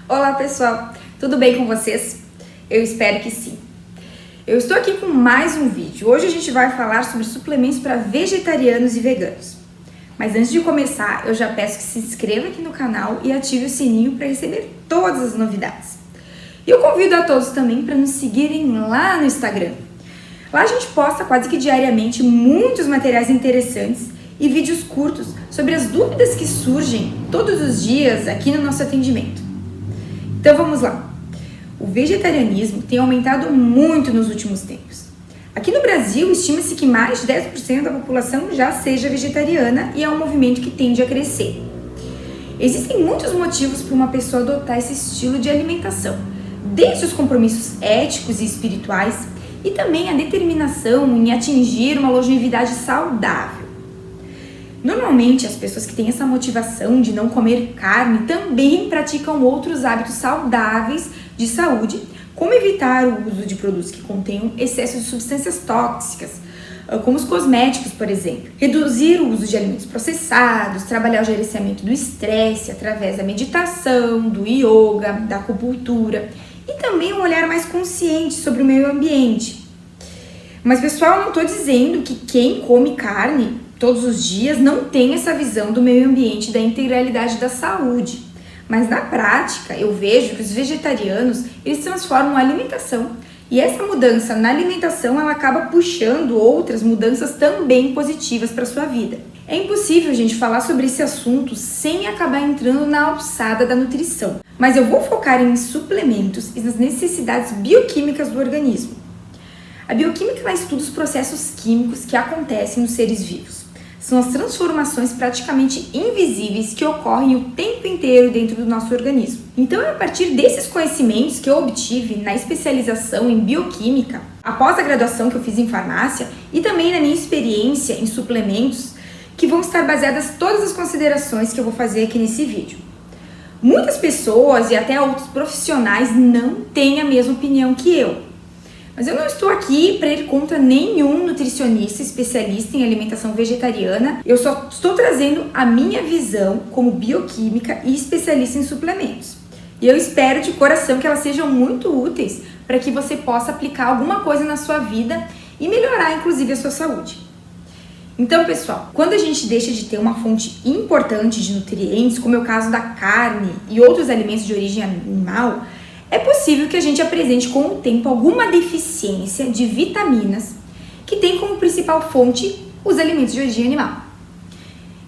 Olá pessoal, tudo bem com vocês? Eu espero que sim. Eu estou aqui com mais um vídeo. Hoje a gente vai falar sobre suplementos para vegetarianos e veganos. Mas antes de começar, eu já peço que se inscreva aqui no canal e ative o sininho para receber todas as novidades. E eu convido a todos também para nos seguirem lá no Instagram. Lá a gente posta quase que diariamente muitos materiais interessantes e vídeos curtos sobre as dúvidas que surgem todos os dias aqui no nosso atendimento. Então vamos lá. O vegetarianismo tem aumentado muito nos últimos tempos. Aqui no Brasil, estima-se que mais de 10% da população já seja vegetariana e é um movimento que tende a crescer. Existem muitos motivos para uma pessoa adotar esse estilo de alimentação, desde os compromissos éticos e espirituais e também a determinação em atingir uma longevidade saudável. Normalmente, as pessoas que têm essa motivação de não comer carne também praticam outros hábitos saudáveis de saúde, como evitar o uso de produtos que contenham excesso de substâncias tóxicas, como os cosméticos, por exemplo. Reduzir o uso de alimentos processados, trabalhar o gerenciamento do estresse através da meditação, do yoga, da acupuntura e também um olhar mais consciente sobre o meio ambiente. Mas, pessoal, eu não estou dizendo que quem come carne todos os dias não tem essa visão do meio ambiente, da integralidade da saúde. Mas na prática, eu vejo que os vegetarianos, eles transformam a alimentação. E essa mudança na alimentação, ela acaba puxando outras mudanças também positivas para a sua vida. É impossível, gente, falar sobre esse assunto sem acabar entrando na alçada da nutrição. Mas eu vou focar em suplementos e nas necessidades bioquímicas do organismo. A bioquímica, ela estuda os processos químicos que acontecem nos seres vivos. São as transformações praticamente invisíveis que ocorrem o tempo inteiro dentro do nosso organismo. Então é a partir desses conhecimentos que eu obtive na especialização em bioquímica, após a graduação que eu fiz em farmácia e também na minha experiência em suplementos, que vão estar baseadas todas as considerações que eu vou fazer aqui nesse vídeo. Muitas pessoas e até outros profissionais não têm a mesma opinião que eu. Mas eu não estou aqui para ir contra nenhum nutricionista especialista em alimentação vegetariana. Eu só estou trazendo a minha visão como bioquímica e especialista em suplementos. E eu espero de coração que elas sejam muito úteis para que você possa aplicar alguma coisa na sua vida e melhorar, inclusive, a sua saúde. Então, pessoal, quando a gente deixa de ter uma fonte importante de nutrientes, como é o caso da carne e outros alimentos de origem animal, é possível que a gente apresente com o tempo alguma deficiência de vitaminas que tem como principal fonte os alimentos de origem animal.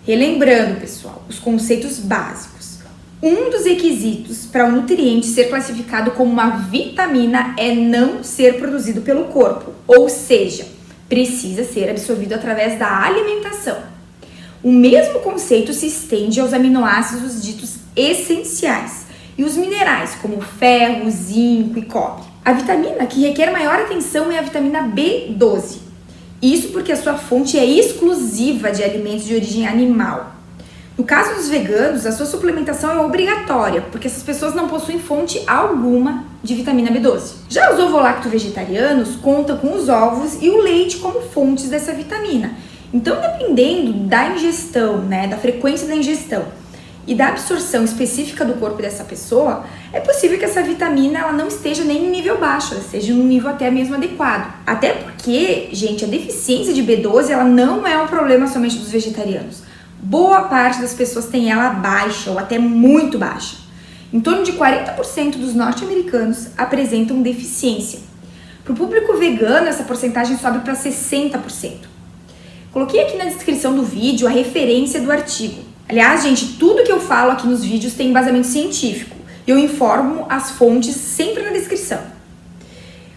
Relembrando, pessoal, os conceitos básicos. Um dos requisitos para um nutriente ser classificado como uma vitamina é não ser produzido pelo corpo, ou seja, precisa ser absorvido através da alimentação. O mesmo conceito se estende aos aminoácidos ditos essenciais e os minerais, como ferro, zinco e cobre. A vitamina que requer maior atenção é a vitamina B12. Isso porque a sua fonte é exclusiva de alimentos de origem animal. No caso dos veganos, a sua suplementação é obrigatória, porque essas pessoas não possuem fonte alguma de vitamina B12. Já os ovolacto-vegetarianos contam com os ovos e o leite como fontes dessa vitamina. Então, dependendo da ingestão, da frequência da ingestão, e da absorção específica do corpo dessa pessoa, é possível que essa vitamina ela não esteja nem em nível baixo, ela esteja em um nível até mesmo adequado. Até porque, gente, a deficiência de B12 ela não é um problema somente dos vegetarianos. Boa parte das pessoas tem ela baixa ou até muito baixa. Em torno de 40% dos norte-americanos apresentam deficiência. Para o público vegano, essa porcentagem sobe para 60%. Coloquei aqui na descrição do vídeo a referência do artigo. Aliás, gente, tudo que eu falo aqui nos vídeos tem embasamento científico. Eu informo as fontes sempre na descrição.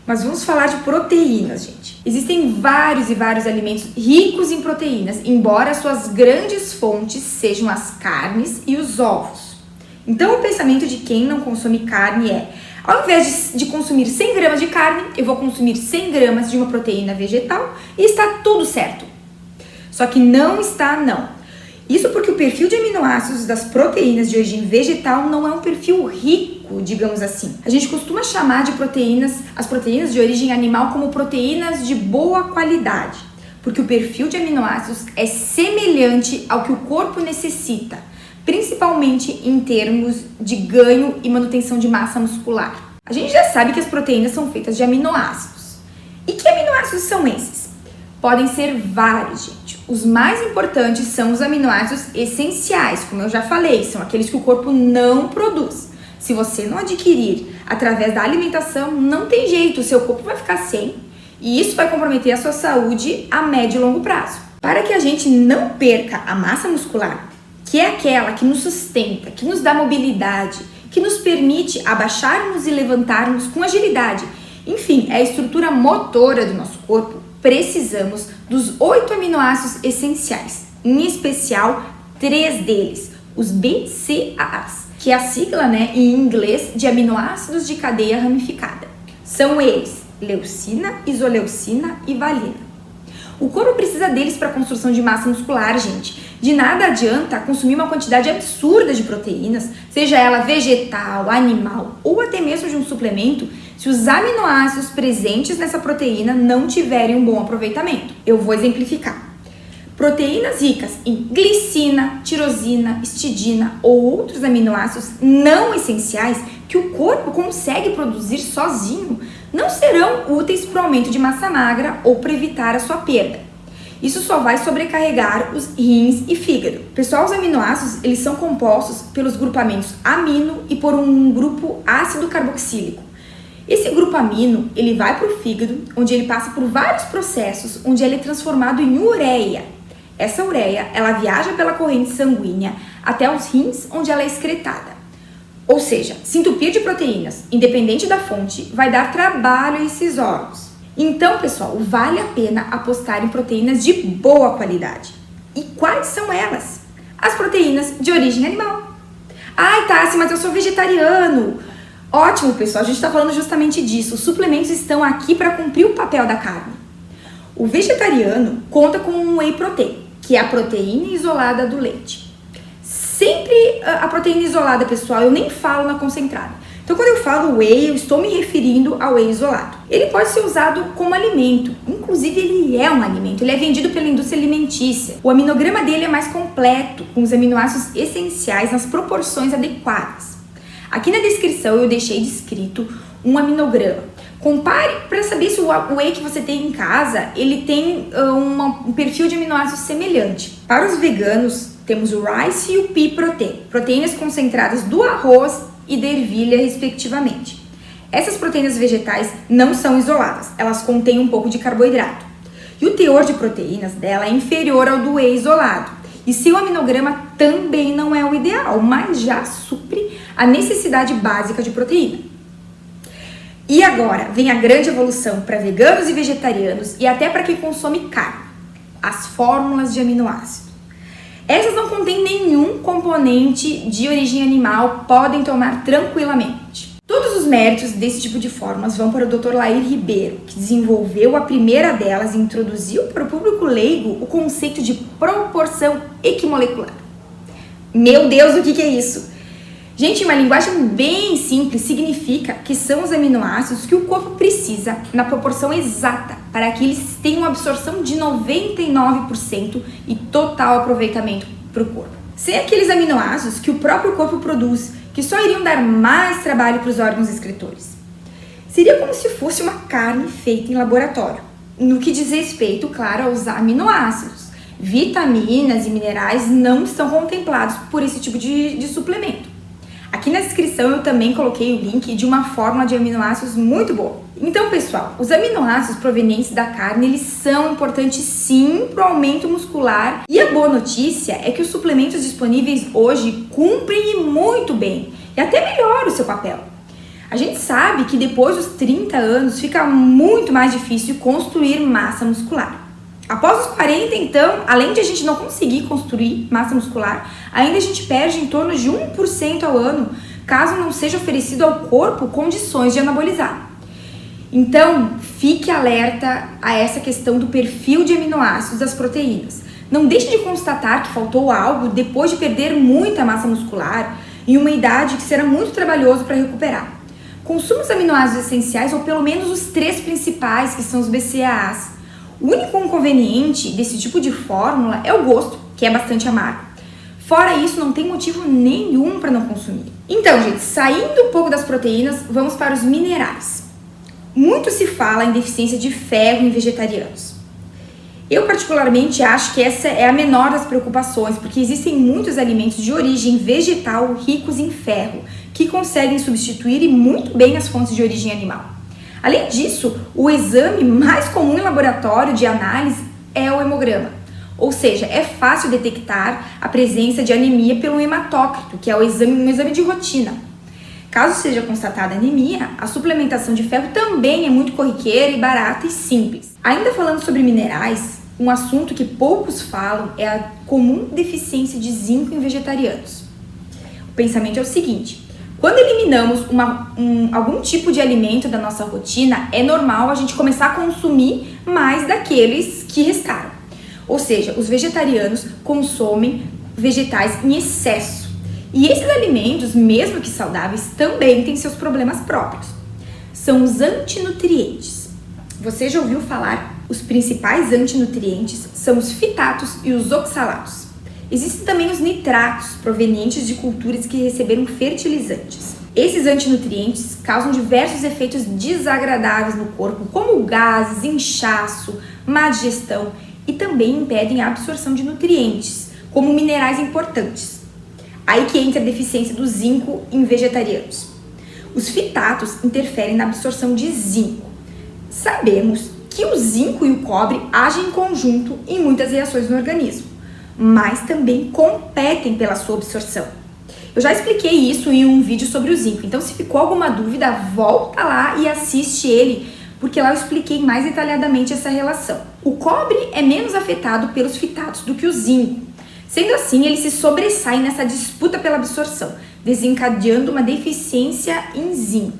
Mas vamos falar de proteínas, gente. Existem vários e vários alimentos ricos em proteínas, embora suas grandes fontes sejam as carnes e os ovos. Então, o pensamento de quem não consome carne é: ao invés de consumir 100 gramas de carne, eu vou consumir 100 gramas de uma proteína vegetal e está tudo certo. Só que não está, não. Isso porque o perfil de aminoácidos das proteínas de origem vegetal não é um perfil rico, digamos assim. A gente costuma chamar de as proteínas de origem animal como proteínas de boa qualidade, porque o perfil de aminoácidos é semelhante ao que o corpo necessita, principalmente em termos de ganho e manutenção de massa muscular. A gente já sabe que as proteínas são feitas de aminoácidos. E que aminoácidos são esses? Podem ser vários, gente. Os mais importantes são os aminoácidos essenciais, como eu já falei, são aqueles que o corpo não produz. Se você não adquirir através da alimentação, não tem jeito, o seu corpo vai ficar sem, e isso vai comprometer a sua saúde a médio e longo prazo. Para que a gente não perca a massa muscular, que é aquela que nos sustenta, que nos dá mobilidade, que nos permite abaixarmos e levantarmos com agilidade, enfim, é a estrutura motora do nosso corpo, precisamos dos 8 aminoácidos essenciais, em especial 3 deles, os BCAAs, que é a sigla, em inglês, de aminoácidos de cadeia ramificada. São eles, leucina, isoleucina e valina. O corpo precisa deles para a construção de massa muscular, gente. De nada adianta consumir uma quantidade absurda de proteínas, seja ela vegetal, animal ou até mesmo de um suplemento, se os aminoácidos presentes nessa proteína não tiverem um bom aproveitamento. Eu vou exemplificar. Proteínas ricas em glicina, tirosina, histidina ou outros aminoácidos não essenciais que o corpo consegue produzir sozinho não serão úteis para o aumento de massa magra ou para evitar a sua perda. Isso só vai sobrecarregar os rins e fígado. Pessoal, os aminoácidos eles são compostos pelos grupamentos amino e por um grupo ácido carboxílico. Esse grupo amino ele vai para o fígado, onde ele passa por vários processos, onde ele é transformado em ureia. Essa ureia, ela viaja pela corrente sanguínea até os rins, onde ela é excretada. Ou seja, se entupir de proteínas, independente da fonte, vai dar trabalho a esses órgãos. Então, pessoal, vale a pena apostar em proteínas de boa qualidade. E quais são elas? As proteínas de origem animal. Ai, Tassi, mas eu sou vegetariano. Ótimo, pessoal, a gente está falando justamente disso. Os suplementos estão aqui para cumprir o papel da carne. O vegetariano conta com um whey protein, que é a proteína isolada do leite. Sempre a proteína isolada, pessoal, eu nem falo na concentrada. Então, quando eu falo whey, eu estou me referindo ao whey isolado. Ele pode ser usado como alimento, inclusive ele é um alimento, ele é vendido pela indústria alimentícia. O aminograma dele é mais completo, com os aminoácidos essenciais nas proporções adequadas. Aqui na descrição eu deixei descrito um aminograma. Compare para saber se o whey que você tem em casa, ele tem um perfil de aminoácidos semelhante. Para os veganos, temos o rice e o pea protein, proteínas concentradas do arroz e da ervilha, respectivamente. Essas proteínas vegetais não são isoladas, elas contêm um pouco de carboidrato. E o teor de proteínas dela é inferior ao do whey isolado. E seu aminograma também não é o ideal, mas já supre a necessidade básica de proteína. E agora vem a grande evolução para veganos e vegetarianos e até para quem consome carne, as fórmulas de aminoácidos. Essas não contêm nenhum componente de origem animal, podem tomar tranquilamente. Todos os méritos desse tipo de fórmulas vão para o Dr. Lair Ribeiro, que desenvolveu a primeira delas e introduziu para o público leigo o conceito de proporção equimolecular. Meu Deus, o que é isso? Gente, uma linguagem bem simples significa que são os aminoácidos que o corpo precisa na proporção exata para que eles tenham absorção de 99% e total aproveitamento para o corpo. Sem aqueles aminoácidos que o próprio corpo produz, que só iriam dar mais trabalho para os órgãos excretores. Seria como se fosse uma carne feita em laboratório, no que diz respeito, claro, aos aminoácidos. Vitaminas e minerais não estão contemplados por esse tipo de suplemento. Aqui na descrição eu também coloquei o link de uma fórmula de aminoácidos muito boa. Então, pessoal, os aminoácidos provenientes da carne, eles são importantes sim para o aumento muscular. E a boa notícia é que os suplementos disponíveis hoje cumprem muito bem e até melhoram o seu papel. A gente sabe que depois dos 30 anos fica muito mais difícil construir massa muscular. Após os 40, então, além de a gente não conseguir construir massa muscular, ainda a gente perde em torno de 1% ao ano, caso não seja oferecido ao corpo condições de anabolizar. Então, fique alerta a essa questão do perfil de aminoácidos das proteínas. Não deixe de constatar que faltou algo depois de perder muita massa muscular em uma idade que será muito trabalhoso para recuperar. Consuma os aminoácidos essenciais, ou pelo menos os 3 principais, que são os BCAAs. O único inconveniente desse tipo de fórmula é o gosto, que é bastante amargo. Fora isso, não tem motivo nenhum para não consumir. Então, gente, saindo um pouco das proteínas, vamos para os minerais. Muito se fala em deficiência de ferro em vegetarianos. Eu particularmente acho que essa é a menor das preocupações, porque existem muitos alimentos de origem vegetal ricos em ferro, que conseguem substituir muito bem as fontes de origem animal. Além disso, o exame mais comum em laboratório de análise é o hemograma. Ou seja, é fácil detectar a presença de anemia pelo hematócrito, que é um exame de rotina. Caso seja constatada anemia, a suplementação de ferro também é muito corriqueira e barata e simples. Ainda falando sobre minerais, um assunto que poucos falam é a comum deficiência de zinco em vegetarianos. O pensamento é o seguinte: quando eliminamos algum tipo de alimento da nossa rotina, é normal a gente começar a consumir mais daqueles que restaram. Ou seja, os vegetarianos consomem vegetais em excesso. E esses alimentos, mesmo que saudáveis, também têm seus problemas próprios. São os antinutrientes. Você já ouviu falar? Os principais antinutrientes são os fitatos e os oxalatos. Existem também os nitratos, provenientes de culturas que receberam fertilizantes. Esses antinutrientes causam diversos efeitos desagradáveis no corpo, como gases, inchaço, má digestão, e também impedem a absorção de nutrientes, como minerais importantes. Aí que entra a deficiência do zinco em vegetarianos. Os fitatos interferem na absorção de zinco. Sabemos que o zinco e o cobre agem em conjunto em muitas reações no organismo, mas também competem pela sua absorção. Eu já expliquei isso em um vídeo sobre o zinco, então se ficou alguma dúvida, volta lá e assiste ele, porque lá eu expliquei mais detalhadamente essa relação. O cobre é menos afetado pelos fitatos do que o zinco. Sendo assim, ele se sobressai nessa disputa pela absorção, desencadeando uma deficiência em zinco.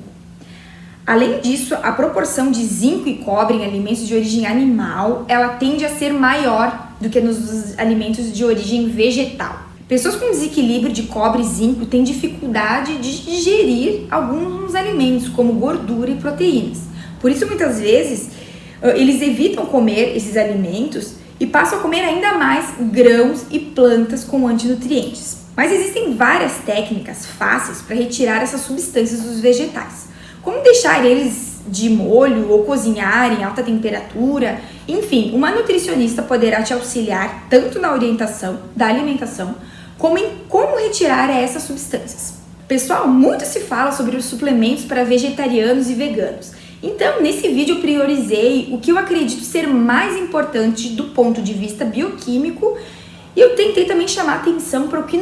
Além disso, a proporção de zinco e cobre em alimentos de origem animal, ela tende a ser maior do que nos alimentos de origem vegetal. Pessoas com desequilíbrio de cobre e zinco têm dificuldade de digerir alguns alimentos, como gordura e proteínas. Por isso, muitas vezes, eles evitam comer esses alimentos e passam a comer ainda mais grãos e plantas com antinutrientes. Mas existem várias técnicas fáceis para retirar essas substâncias dos vegetais. Como deixar eles de molho ou cozinhar em alta temperatura. Enfim, uma nutricionista poderá te auxiliar tanto na orientação da alimentação, como em como retirar essas substâncias. Pessoal, muito se fala sobre os suplementos para vegetarianos e veganos. Então, nesse vídeo eu priorizei o que eu acredito ser mais importante do ponto de vista bioquímico e eu tentei também chamar atenção para o que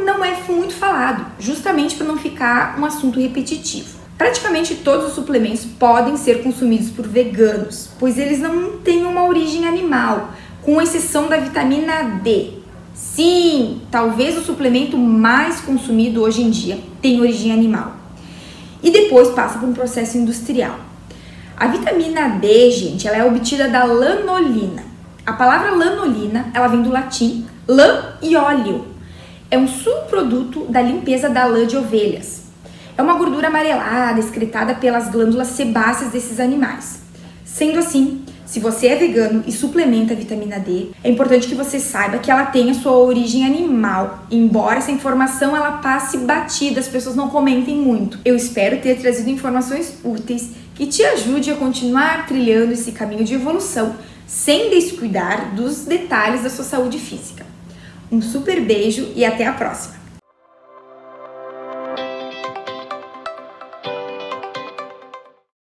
não é muito falado, justamente para não ficar um assunto repetitivo. Praticamente todos os suplementos podem ser consumidos por veganos, pois eles não têm uma origem animal, com exceção da vitamina D. Sim, talvez o suplemento mais consumido hoje em dia tenha origem animal. E depois passa por um processo industrial. A vitamina D, gente, ela é obtida da lanolina. A palavra lanolina, ela vem do latim lã e óleo. É um subproduto da limpeza da lã de ovelhas. É uma gordura amarelada excretada pelas glândulas sebáceas desses animais. Sendo assim, se você é vegano e suplementa a vitamina D, é importante que você saiba que ela tem a sua origem animal. Embora essa informação ela passe batida, as pessoas não comentem muito. Eu espero ter trazido informações úteis que te ajude a continuar trilhando esse caminho de evolução, sem descuidar dos detalhes da sua saúde física. Um super beijo e até a próxima!